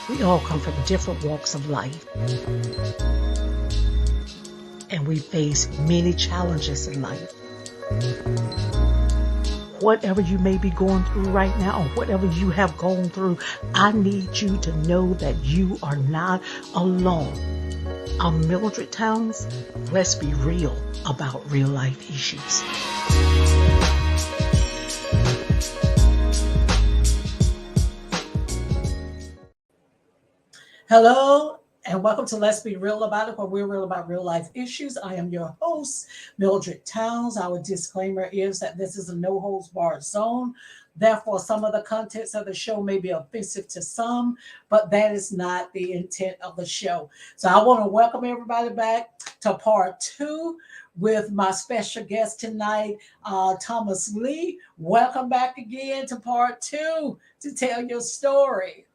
We all come from different walks of life, and we face many challenges in life. Whatever you may be going through right now, or whatever you have gone through, I need you to know that you are not alone. I'm Mildred Towns. Let's be real about real life issues. Hello, and welcome to Let's Be Real About It, where we're real about real life issues. I am your host, Mildred Towns. Our disclaimer is that this is a no holds barred zone. Therefore, some of the contents of the show may be offensive to some, but that is not the intent of the show. So I want to welcome everybody back to part 2 with my special guest tonight, Thomas Lee. Welcome back again to part 2 to tell your story.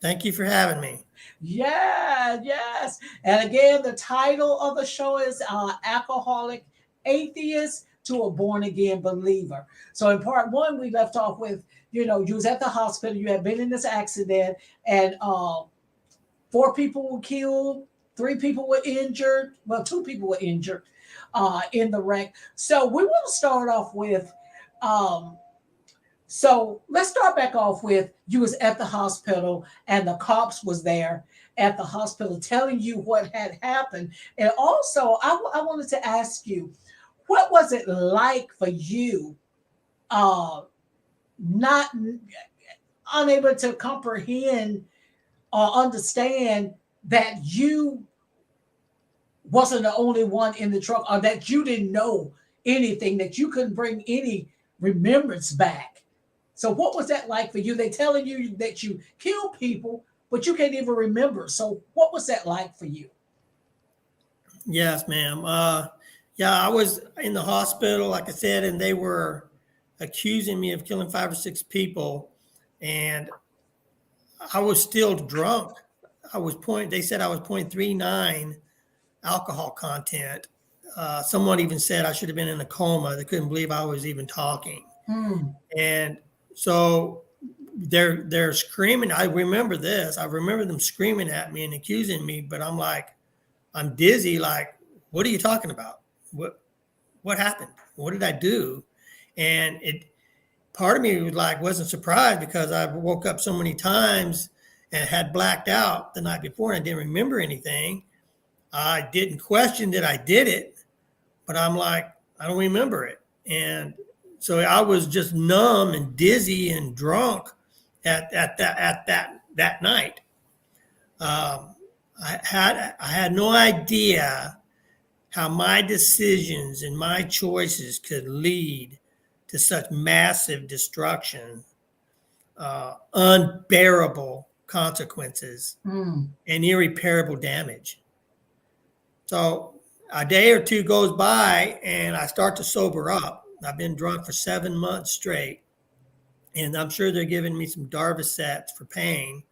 Thank you for having me. Yeah, yes. And again, the title of the show is Alcoholic Atheist to a Born Again Believer. So in part 1, we left off with, you was at the hospital, you had been in this accident, and 4 people were killed, 3 people were injured. Well, 2 people were injured in the wreck. So we want to start off with so let's start back off with you was at the hospital and the cops was there at the hospital telling you what had happened. And also, I wanted to ask you, what was it like for you, not unable to comprehend or understand that you wasn't the only one in the truck, or that you didn't know anything, that you couldn't bring any remembrance back? So what was that like for you? They telling you that you killed people, but you can't even remember. So what was that like for you? Yes, ma'am. I was in the hospital, like I said, and they were accusing me of killing 5 or 6 people, and I was still drunk. They said I was 0.39 alcohol content. Someone even said I should have been in a coma. They couldn't believe I was even talking. And so they're screaming. I remember this. I remember them screaming at me and accusing me, but I'm dizzy. Like, what are you talking about? What happened? What did I do? And part of me wasn't surprised, because I woke up so many times and had blacked out the night before and I didn't remember anything. I didn't question that I did it, but I'm like, I don't remember it. And so I was just numb and dizzy and drunk at that night. I had no idea how my decisions and my choices could lead to such massive destruction, unbearable consequences, and irreparable damage. So a day or 2 goes by and I start to sober up. I've been drunk for 7 months straight, and I'm sure they're giving me some Darvocets for pain.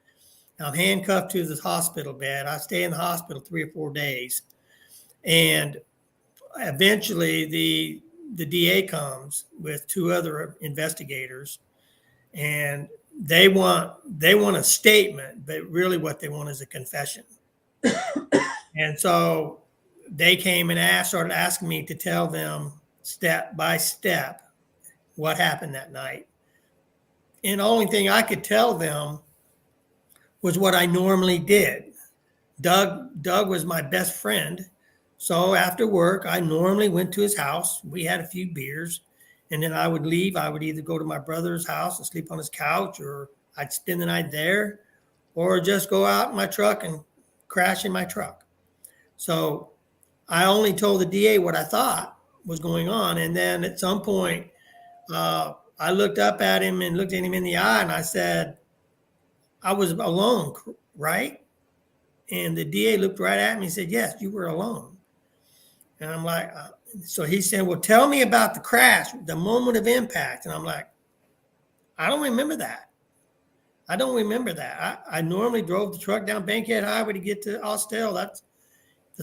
I'm handcuffed to this hospital bed. I stay in the hospital 3 or 4 days, and eventually the DA comes with 2 other investigators, and they want a statement, but really what they want is a confession. And so they came and started asking me to tell them step by step what happened that night. And the only thing I could tell them was what I normally did. Doug was my best friend. So after work, I normally went to his house. We had a few beers, and then I would leave. I would either go to my brother's house and sleep on his couch, or I'd spend the night there, or just go out in my truck and crash in my truck. So I only told the DA what I thought was going on. And then at some point, I looked up at him and looked at him in the eye, and I said, I was alone, right? And the DA looked right at me and said, yes, you were alone. And I'm like, so he said, well, tell me about the crash, the moment of impact. And I'm like, I don't remember that. I normally drove the truck down Bankhead Highway to get to Austell. That's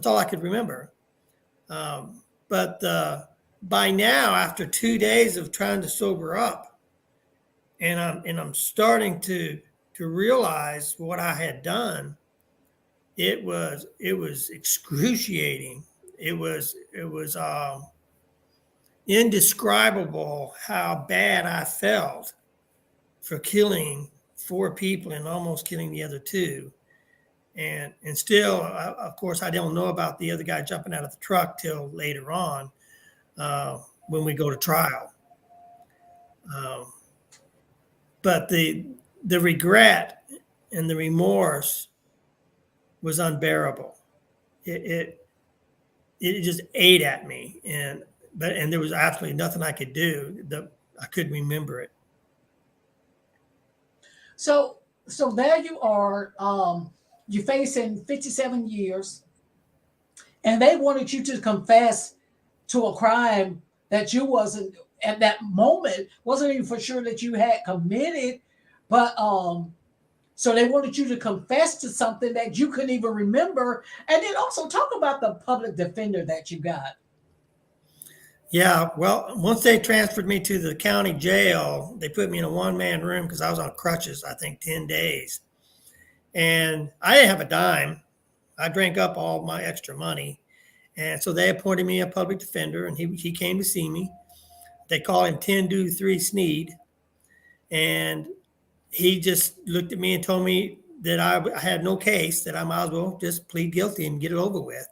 all I could remember. But by now, after 2 days of trying to sober up, and I'm starting to to realize what I had done, it was excruciating. It was indescribable how bad I felt for killing 4 people and almost killing the other 2. And still, of course, I don't know about the other guy jumping out of the truck till later on when we go to trial. But the regret and the remorse was unbearable. It just ate at me, and there was absolutely nothing I could do. I couldn't remember it. So there you are. You're facing 57 years, and they wanted you to confess to a crime that you wasn't at that moment, wasn't even for sure that you had committed, but so they wanted you to confess to something that you couldn't even remember. And then also talk about the public defender that you got. Yeah, well, once they transferred me to the county jail, they put me in a one-man room because I was on crutches, I think 10 days. And I didn't have a dime. I drank up all my extra money. And so they appointed me a public defender, and he came to see me. They call him 10-3 Sneed. And he just looked at me and told me that I had no case, that I might as well just plead guilty and get it over with.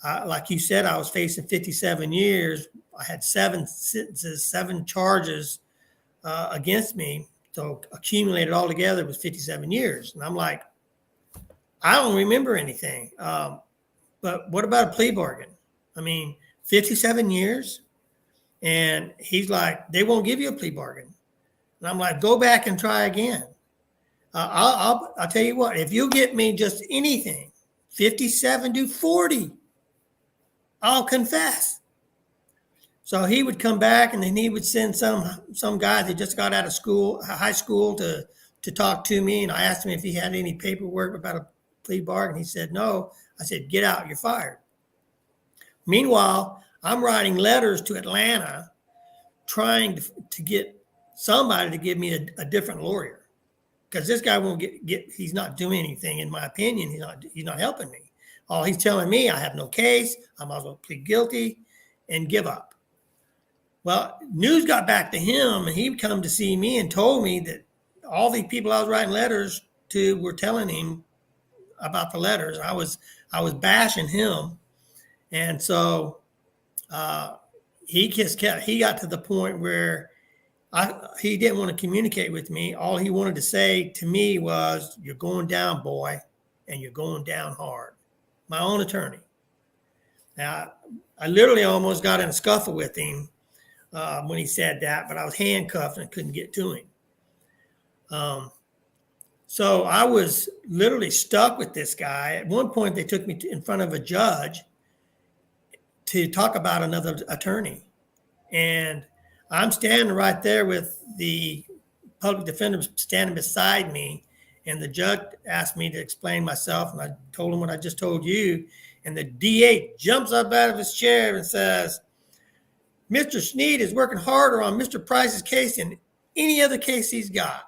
Like you said, I was facing 57 years. I had 7 sentences, 7 charges against me. So accumulated all together was 57 years. And I'm like, I don't remember anything. But what about a plea bargain? I mean, 57 years. And he's like, they won't give you a plea bargain. And I'm like, go back and try again. I'll tell you what, if you get me just anything, 57 to 40, I'll confess. So he would come back, and then he would send some guy that just got out of school, high school, to talk to me. And I asked him if he had any paperwork about a plea bargain. He said no. I said, get out, you're fired. Meanwhile, I'm writing letters to Atlanta trying to get somebody to give me a different lawyer, because this guy won't get. He's not doing anything, in my opinion. He's not helping me. All he's telling me, I have no case. I might as well plead guilty and give up. Well, news got back to him, and he come to see me and told me that all these people I was writing letters to were telling him about the letters. I was bashing him, and so he got to the point where he didn't want to communicate with me. All he wanted to say to me was, "You're going down, boy, and you're going down hard." My own attorney. Now, I literally almost got in a scuffle with him when he said that, but I was handcuffed and couldn't get to him. So I was literally stuck with this guy. At one point, they took me in front of a judge to talk about another attorney. And I'm standing right there with the public defender standing beside me. And the judge asked me to explain myself. And I told him what I just told you. And the DA jumps up out of his chair and says, "Mr. Sneed is working harder on Mr. Price's case than any other case he's got."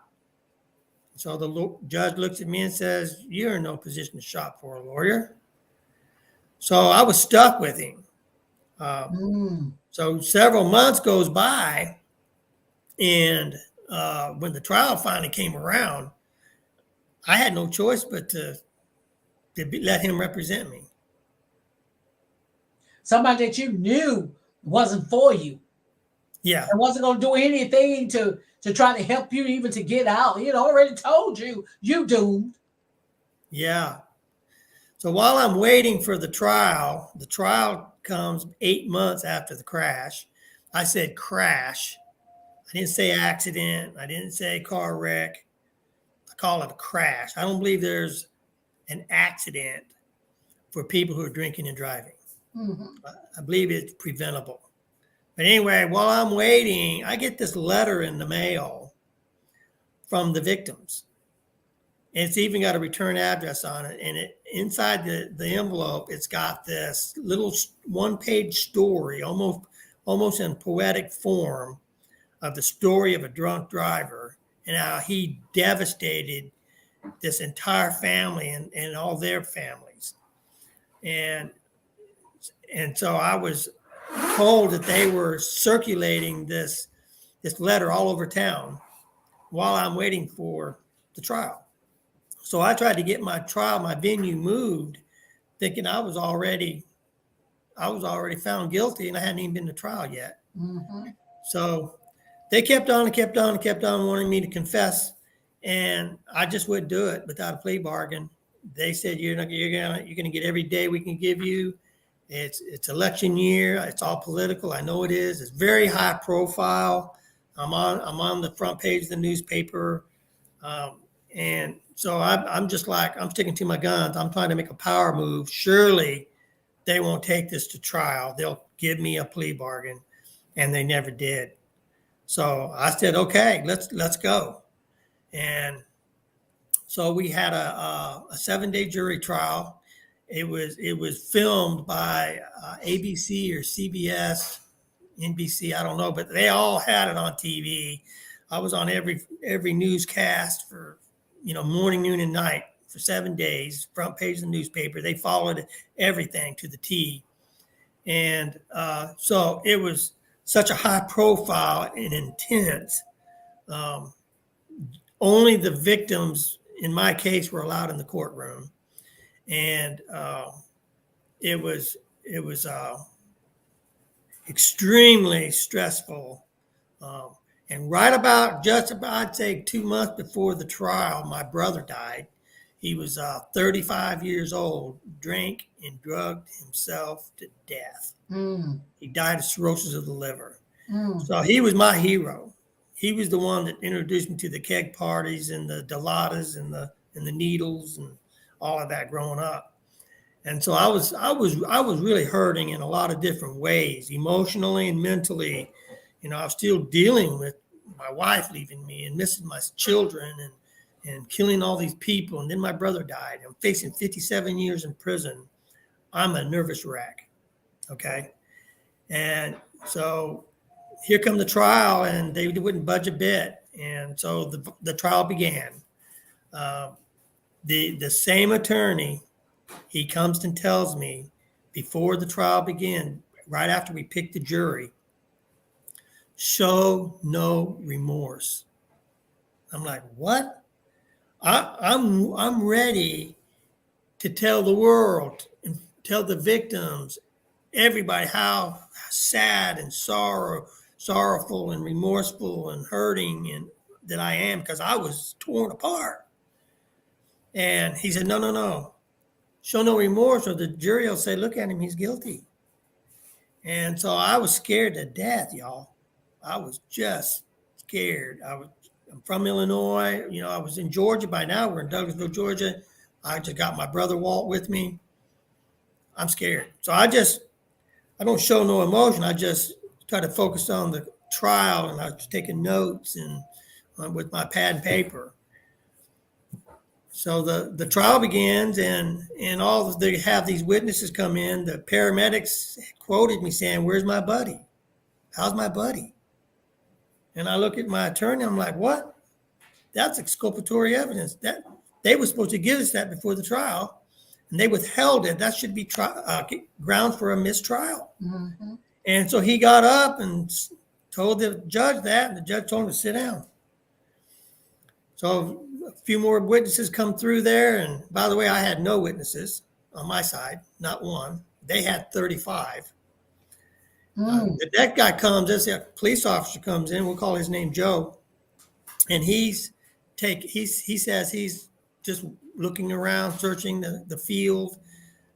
So the judge looks at me and says, "You're in no position to shop for a lawyer." So I was stuck with him. So several months goes by, and when the trial finally came around, I had no choice but to let him represent me. Somebody that you knew wasn't for you. Yeah. And wasn't going to do anything to try to help you even to get out. He had already told you doomed. Yeah. So while I'm waiting for the trial comes 8 months after the crash. I said crash. I didn't say accident. I didn't say car wreck. I call it a crash. I don't believe there's an accident for people who are drinking and driving. Mm-hmm. I believe it's preventable. But anyway, while I'm waiting, I get this letter in the mail from the victims. And it's even got a return address on it. And inside the envelope, it's got this little one-page story, almost in poetic form, of the story of a drunk driver and how he devastated this entire family and all their families. And so I was told that they were circulating this letter all over town while I'm waiting for the trial. So I tried to get my venue moved, thinking I was already found guilty and I hadn't even been to trial yet. Mm-hmm. So they kept on and kept on and kept on wanting me to confess, and I just wouldn't do it without a plea bargain. They said you're gonna get every day we can give you. It's election year. It's all political. I know it is. It's very high profile. I'm on the front page of the newspaper, and so I'm just like, I'm sticking to my guns. I'm trying to make a power move. Surely they won't take this to trial. They'll give me a plea bargain, and they never did. So I said, okay, let's go. And so we had a 7-day jury trial. It was filmed by ABC or CBS, NBC, I don't know, but they all had it on TV. I was on every newscast for, morning, noon, and night for 7 days, front page of the newspaper. They followed everything to the T. And so it was such a high profile and intense. Only the victims, in my case, were allowed in the courtroom. And it was extremely stressful. And right about, I'd say 2 months before the trial, my brother died. He was 35 years old, drank and drugged himself to death. He died of cirrhosis of the liver. So he was my hero. He was the one that introduced me to the keg parties and the Delatas and the needles and all of that growing up. And so I was really hurting in a lot of different ways, emotionally and mentally. I was still dealing with my wife leaving me and missing my children and killing all these people. And then my brother died. I'm facing 57 years in prison. I'm a nervous wreck. Okay. And so here come the trial, and they wouldn't budge a bit. And so the trial began. The same attorney, he comes and tells me before the trial began, right after we picked the jury, show no remorse. I'm like, what? I'm ready to tell the world and tell the victims, everybody, how sad and sorrowful and remorseful and hurting and that I am, because I was torn apart. And he said, no, show no remorse, or the jury will say, look at him, he's guilty. And so I was scared to death, y'all. I was just scared. I'm from Illinois. I was in Georgia by now. We're in Douglasville, Georgia. I just got my brother Walt with me. I'm scared. So I don't show no emotion. I just try to focus on the trial, and I was taking notes and with my pad and paper. So the trial begins, and they have these witnesses come in. The paramedics quoted me saying, "Where's my buddy? How's my buddy?" And I look at my attorney. I'm like, "What? That's exculpatory evidence. That they were supposed to give us that before the trial, and they withheld it. That should be grounds for a mistrial." Mm-hmm. And so he got up and told the judge that, and the judge told him to sit down. So a few more witnesses come through there. And by the way, I had no witnesses on my side, not one. They had 35. That guy comes, a police officer comes in, we'll call his name Joe. And he says he's just looking around, searching the field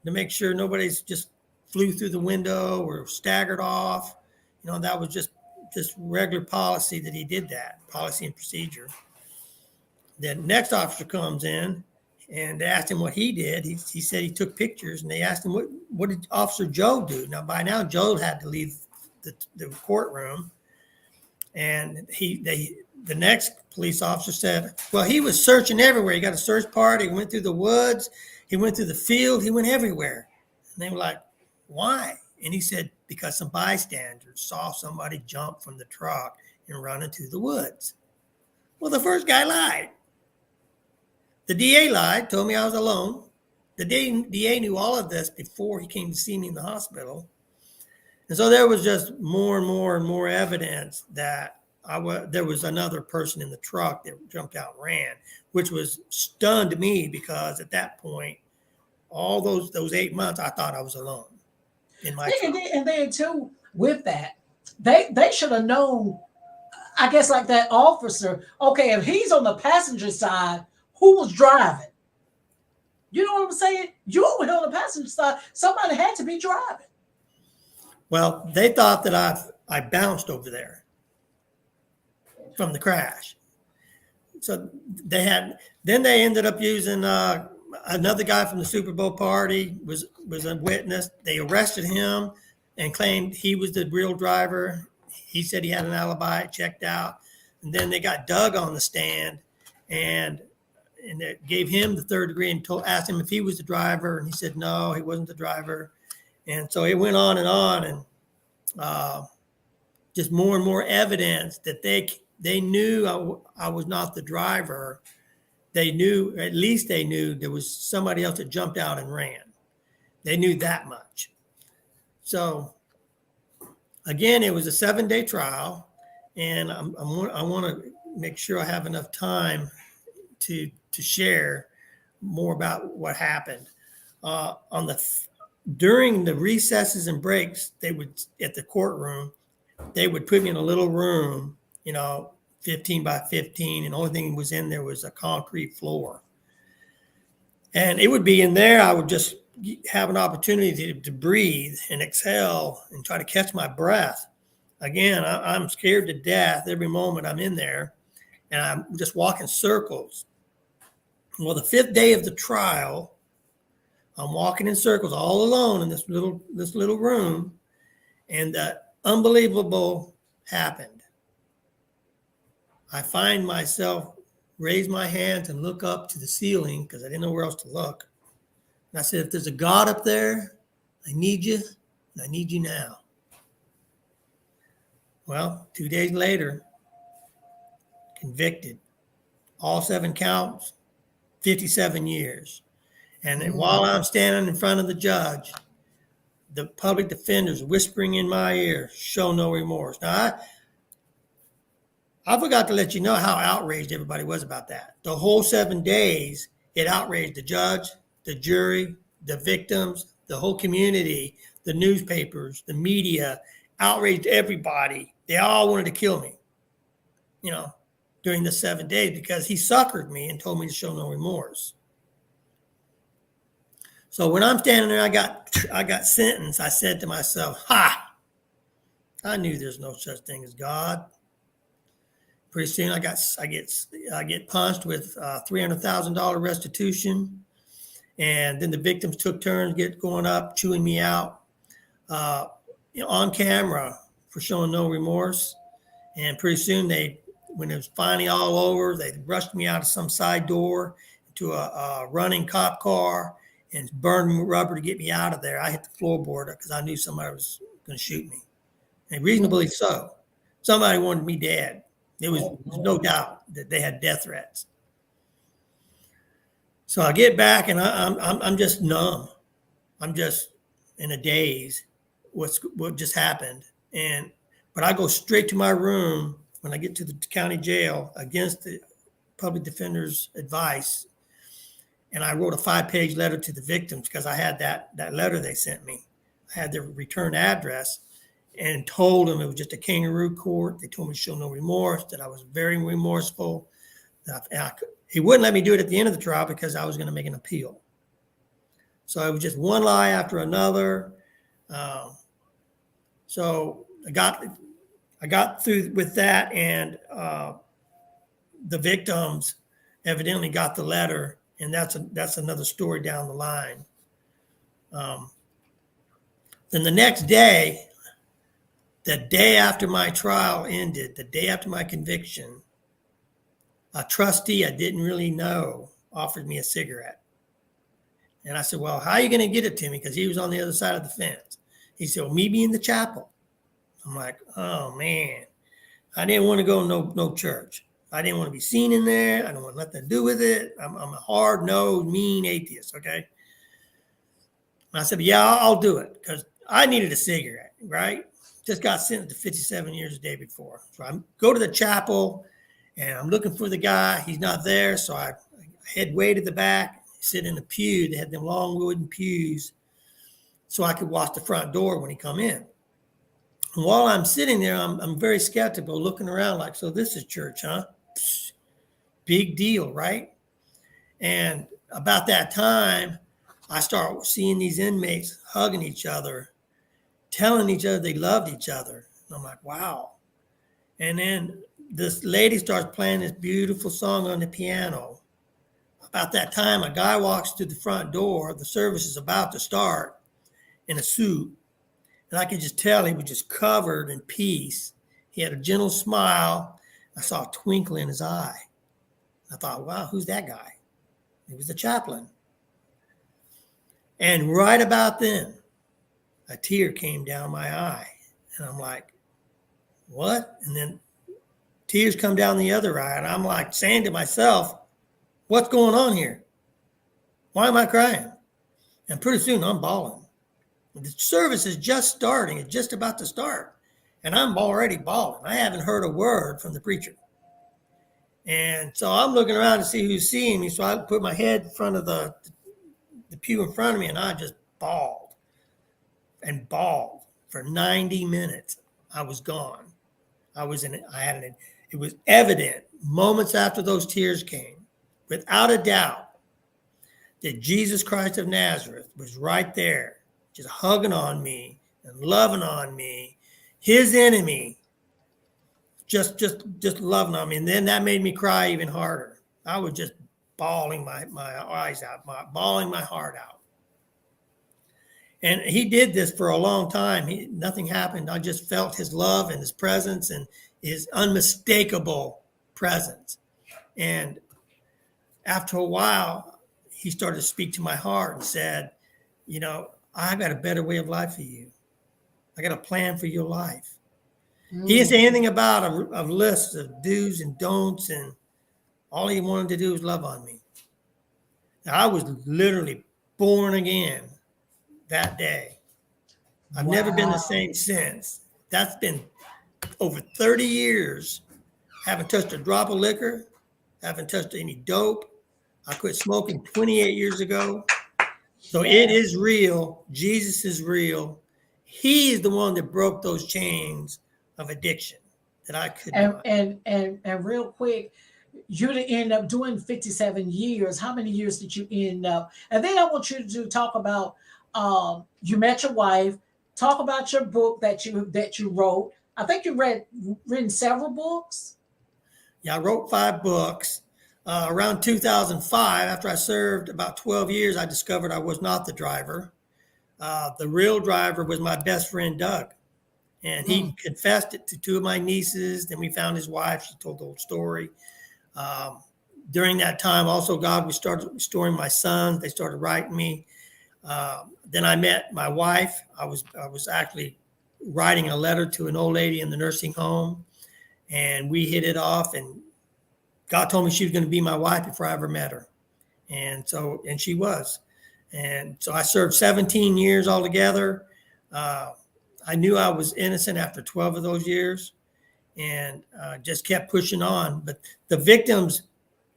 to make sure nobody's just flew through the window or staggered off. That was just regular policy that he did that, policy and procedure. The next officer comes in, and they asked him what he did. He said he took pictures, and they asked him, what did Officer Joe do? Now, by now, Joe had to leave the courtroom. And the next police officer said, well, he was searching everywhere. He got a search party. He went through the woods. He went through the field. He went everywhere. And they were like, why? And he said, because some bystanders saw somebody jump from the truck and run into the woods. Well, the first guy lied. The DA lied, told me I was alone. The DA knew all of this before he came to see me in the hospital. And so there was just more and more and more evidence that there was another person in the truck that jumped out and ran, which was stunned me because at that point, all those 8 months, I thought I was alone in my truck. And then too, with that, they should have known, I guess, like that officer, okay, if he's on the passenger side, who was driving? You know what I'm saying? You over here on the passenger side, somebody had to be driving. Well, they thought that I bounced over there from the crash. So then they ended up using another guy from the Super Bowl party was a witness. They arrested him and claimed he was the real driver. He said he had an alibi, it checked out. And then they got Doug on the stand and they gave him the third degree and asked him if he was the driver. And he said, no, he wasn't the driver. And so it went on and just more and more evidence that they knew I was not the driver. They knew, at least they knew there was somebody else that jumped out and ran. They knew that much. So again, it was a 7-day trial, and I want to make sure I have enough time to share more about what happened. During the recesses and breaks, they would, at the courtroom, they would put me in a little room, 15 by 15, and the only thing that was in there was a concrete floor. And it would be in there, I would just have an opportunity to breathe and exhale and try to catch my breath. Again, I'm scared to death every moment I'm in there, and I'm just walking circles. Well, the 5th day of the trial, I'm walking in circles all alone in this little room, and the unbelievable happened. I find myself raise my hands and look up to the ceiling because I didn't know where else to look. And I said, if there's a God up there, I need you, and I need you now. Well, 2 days later, convicted. All 7 counts, 57 years. And while I'm standing in front of the judge, the public defender's whispering in my ear, show no remorse. Now, I forgot to let you know how outraged everybody was about that. The whole 7 days, it outraged the judge, the jury, the victims, the whole community, the newspapers, the media, outraged everybody. They all wanted to kill me, during the 7 days because he suckered me and told me to show no remorse. So when I'm standing there, I got sentenced. I said to myself, ha, I knew there's no such thing as God. Pretty soon I get punched with $300,000 restitution. And then the victims took turns going up, chewing me out on camera for showing no remorse. And pretty soon when it was finally all over, they rushed me out of some side door to a running cop car and burned rubber to get me out of there. I hit the floorboard because I knew somebody was going to shoot me. And reasonably so. Somebody wanted me dead. There was no doubt that they had death threats. So I get back and I'm just numb. I'm just in a daze. What just happened? But I go straight to my room when I get to the county jail against the public defender's advice. And I wrote a 5-page letter to the victims because I had that letter they sent me. I had their return address and told them it was just a kangaroo court. They told me to show no remorse, that I was very remorseful. He wouldn't let me do it at the end of the trial because I was going to make an appeal. So it was just one lie after another. So I got through with that, and the victims evidently got the letter, and that's another story down the line. Then the next day, the day after my trial ended, the day after my conviction, a trustee I didn't really know offered me a cigarette. And I said, well, how are you going to get it to me? Because he was on the other side of the fence. He said, well, meet me in the chapel. I'm like, oh, man. I didn't want to go no church. I didn't want to be seen in there. I don't want nothing to do with it. I'm a hard-nosed, mean atheist, okay? And I said, yeah, I'll do it, because I needed a cigarette, right? Just got sentenced to 57 years the day before. So I go to the chapel, and I'm looking for the guy. He's not there, so I head way to the back, sit in the pew. They had them long wooden pews, so I could watch the front door when he come in. And while I'm sitting there, I'm very skeptical, looking around like, so this is church, huh? Psst, big deal, right? And about that time, I start seeing these inmates hugging each other, telling each other they loved each other. And I'm like, wow. And then this lady starts playing this beautiful song on the piano. About that time, a guy walks through the front door. The service is about to start, in a suit. And I could just tell he was just covered in peace. He had a gentle smile. I saw a twinkle in his eye. I thought, wow, who's that guy? He was the chaplain. And right about then, a tear came down my eye. And I'm like, what? And then tears come down the other eye. And I'm like saying to myself, what's going on here? Why am I crying? And pretty soon I'm bawling. The service is just starting. It's just about to start. And I'm already bawling. I haven't heard a word from the preacher. And so I'm looking around to see who's seeing me. So I put my head in front of the pew in front of me, and I just bawled and bawled for 90 minutes. I was gone. It was evident moments after those tears came, without a doubt, that Jesus Christ of Nazareth was right there, just hugging on me and loving on me, his enemy, just loving on me. And then that made me cry even harder. I was just bawling my eyes out, bawling my heart out. And he did this for a long time. Nothing happened. I just felt his love and his presence and his unmistakable presence. And after a while, he started to speak to my heart and said, you know, I've got a better way of life for you. I got a plan for your life. He didn't say anything about a list of do's and don'ts, and all he wanted to do was love on me. Now, I was literally born again that day. I've never been the same since. That's been over 30 years. Haven't touched a drop of liquor. Haven't touched any dope. I quit smoking 28 years ago. So it is real. Jesus is real. He is the one that broke those chains of addiction that I could not. And real quick, you didn't end up doing 57 years. How many years did you end up? And then I want you to talk about you met your wife. Talk about your book that you wrote. I think you written several books. Yeah, I wrote 5 books. Around 2005, after I served about 12 years, I discovered I was not the driver. The real driver was my best friend, Doug. And he confessed it to 2 of my nieces. Then we found his wife. She told the whole story. During that time, also, God started restoring my sons. They started writing me. Then I met my wife. I was actually writing a letter to an old lady in the nursing home. And we hit it off. And God told me she was going to be my wife before I ever met her. And she was. And so I served 17 years altogether. I knew I was innocent after 12 of those years, and just kept pushing on. But the victims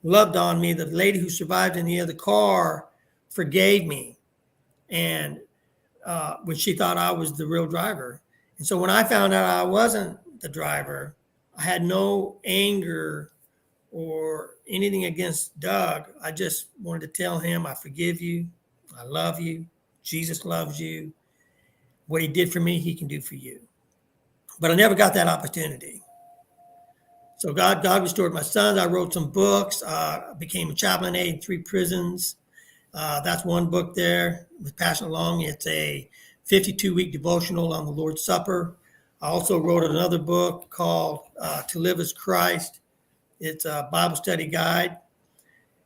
loved on me. The lady who survived in the other car forgave me. And when she thought I was the real driver. And so when I found out I wasn't the driver, I had no anger or anything against Doug. I just wanted to tell him, I forgive you. I love you. Jesus loves you. What he did for me, he can do for you. But I never got that opportunity. So God restored my sons. I wrote some books. I became a chaplain in 3 prisons. That's one book there with Passion Long. It's a 52-week devotional on the Lord's Supper. I also wrote another book called To Live as Christ. It's a Bible study guide.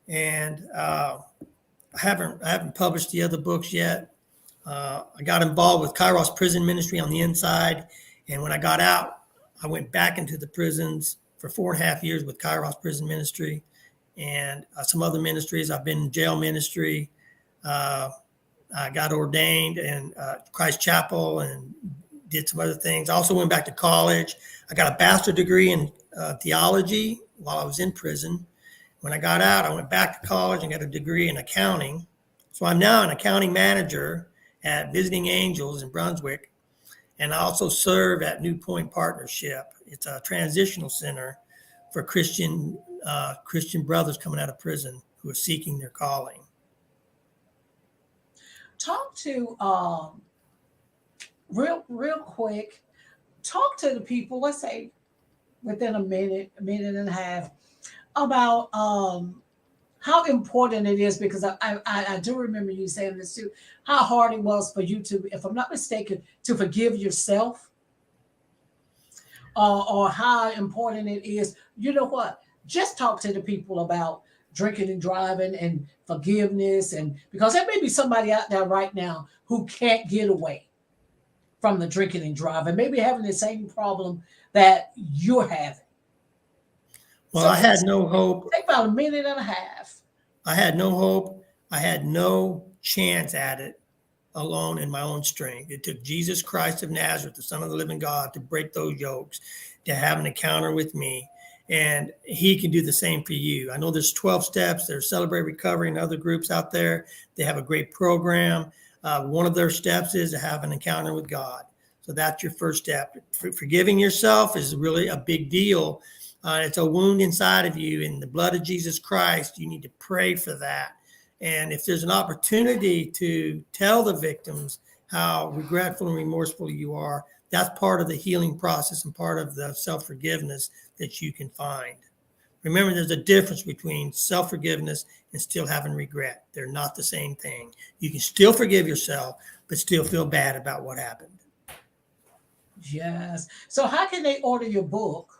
And I haven't published the other books yet. I got involved with Kairos prison ministry on the inside. And when I got out, I went back into the prisons for 4.5 years with Kairos Prison Ministry and some other ministries. I've been in jail ministry. I got ordained in Christ Chapel and did some other things. I also went back to college. I got a bachelor's degree in theology while I was in prison. When I got out, I went back to college and got a degree in accounting. So I'm now an accounting manager at Visiting Angels in Brunswick. And I also serve at New Point Partnership. It's a transitional center for Christian brothers coming out of prison who are seeking their calling. Talk to real quick. Talk to the people. Let's say within a minute and a half, about how important it is, because I do remember you saying this too, how hard it was for you to, if I'm not mistaken, to forgive yourself, or how important it is. You know what? Just talk to the people about drinking and driving and forgiveness, and because there may be somebody out there right now who can't get away from the drinking and driving, maybe having the same problem that you're having. Well, I had no hope. Take about a minute and a half. I had no hope. I had no chance at it alone in my own strength. It took Jesus Christ of Nazareth, the Son of the living God, to break those yokes, to have an encounter with me. And he can do the same for you. I know there's 12 steps. There's Celebrate Recovery and other groups out there. They have a great program. One of their steps is to have an encounter with God. So that's your first step. Forgiving yourself is really a big deal. It's a wound inside of you, in the blood of Jesus Christ. You need to pray for that. And if there's an opportunity to tell the victims how regretful and remorseful you are, that's part of the healing process and part of the self-forgiveness that you can find. Remember, there's a difference between self-forgiveness and still having regret. They're not the same thing. You can still forgive yourself, but still feel bad about what happened. Yes. So how can they order your book?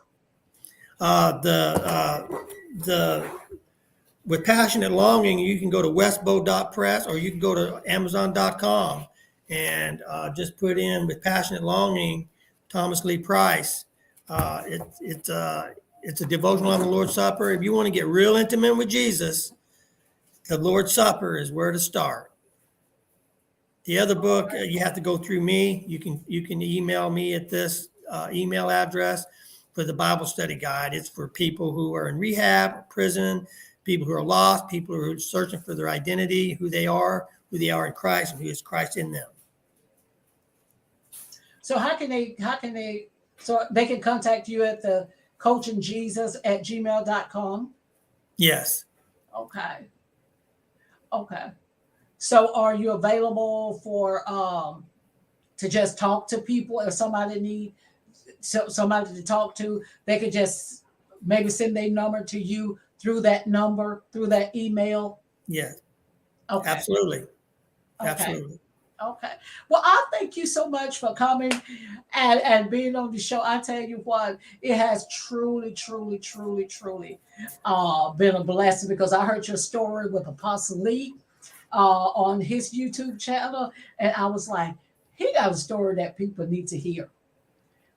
With Passionate Longing, you can go to westbow.press, or you can go to amazon.com and just put in With Passionate Longing, Thomas Lee Price. It's a devotional on the Lord's Supper. If you want to get real intimate with Jesus, the Lord's Supper is where to start. The other book, you have to go through me. You can email me at this email address for the Bible study guide. It's for people who are in rehab, prison, people who are lost, people who are searching for their identity, who they are in Christ, and who is Christ in them. So how can they so they can contact you at the coachingjesus@gmail.com? Yes. Okay. So are you available for to just talk to people? If somebody need somebody to talk to, they could just maybe send their number to you through that number, through that email? Yeah. Okay. Absolutely. Okay. Absolutely. Okay. Well, I thank you so much for coming and being on the show. I tell you what, it has truly been a blessing, because I heard your story with Apostle Lee on his YouTube channel, and I was like, he got a story that people need to hear.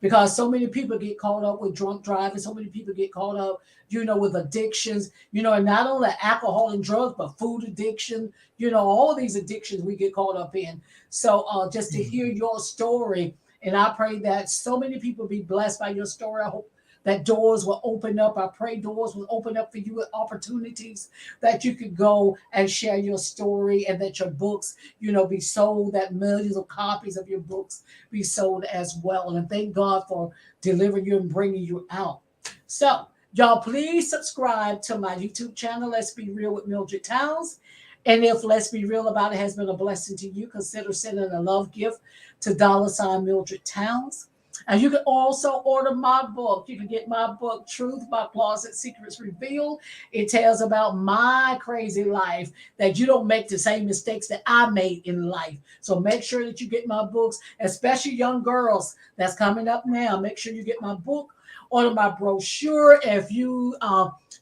Because so many people get caught up with drunk driving. So many people get caught up, with addictions, and not only alcohol and drugs, but food addiction, all of these addictions we get caught up in. So just to hear your story, and I pray that so many people be blessed by your story. I hope that doors will open up. I pray doors will open up for you with opportunities that you could go and share your story, and that your books, be sold, that millions of copies of your books be sold as well. And thank God for delivering you and bringing you out. So y'all, please subscribe to my YouTube channel, Let's Be Real with Mildred Towns. And if Let's Be Real About It has been a blessing to you, consider sending a love gift to $ Mildred Towns. And you can also order my book. You can get my book, Truth, My Closet Secrets Revealed. It tells about my crazy life, that you don't make the same mistakes that I made in life. So make sure that you get my books, especially young girls that's coming up now. Make sure you get my book. Order my brochure. If you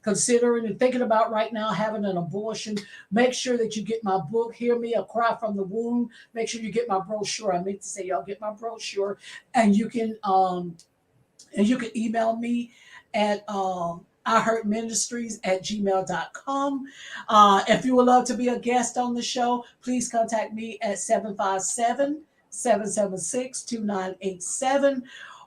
considering and thinking about right now having an abortion, make sure that you get my book, Hear Me, A Cry from the Womb. Make sure you get my brochure. I meant to say, y'all, get my brochure, and you can email me at iHeartMinistries@gmail.com. If you would love to be a guest on the show, please contact me at 757-776-2987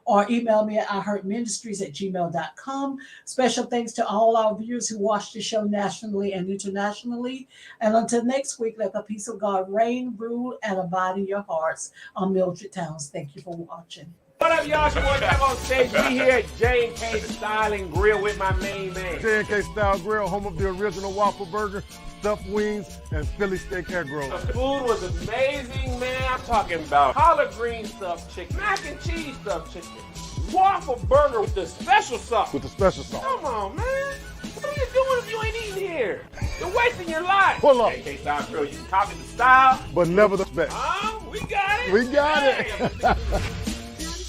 or email me at iHeartMinistries@gmail.com. Special thanks to all our viewers who watch the show nationally and internationally. And until next week, let the peace of God reign, rule, and abide in your hearts. I'm Mildred Towns. Thank you for watching. What up, y'all? It's your boy back on stage. We here at J&K Style and Grill with my main man. J&K Style Grill, home of the original waffle burger, stuffed wings, and Philly steak egg roll. The food was amazing, man. I'm talking about collard green stuffed chicken, mac and cheese stuffed chicken, waffle burger with the special sauce. With the special sauce. Come on, man. What are you doing if you ain't eating here? You're wasting your life. Pull up. J&K Style Grill, you can copy the style. But never the best. We got it. We got Hey. it.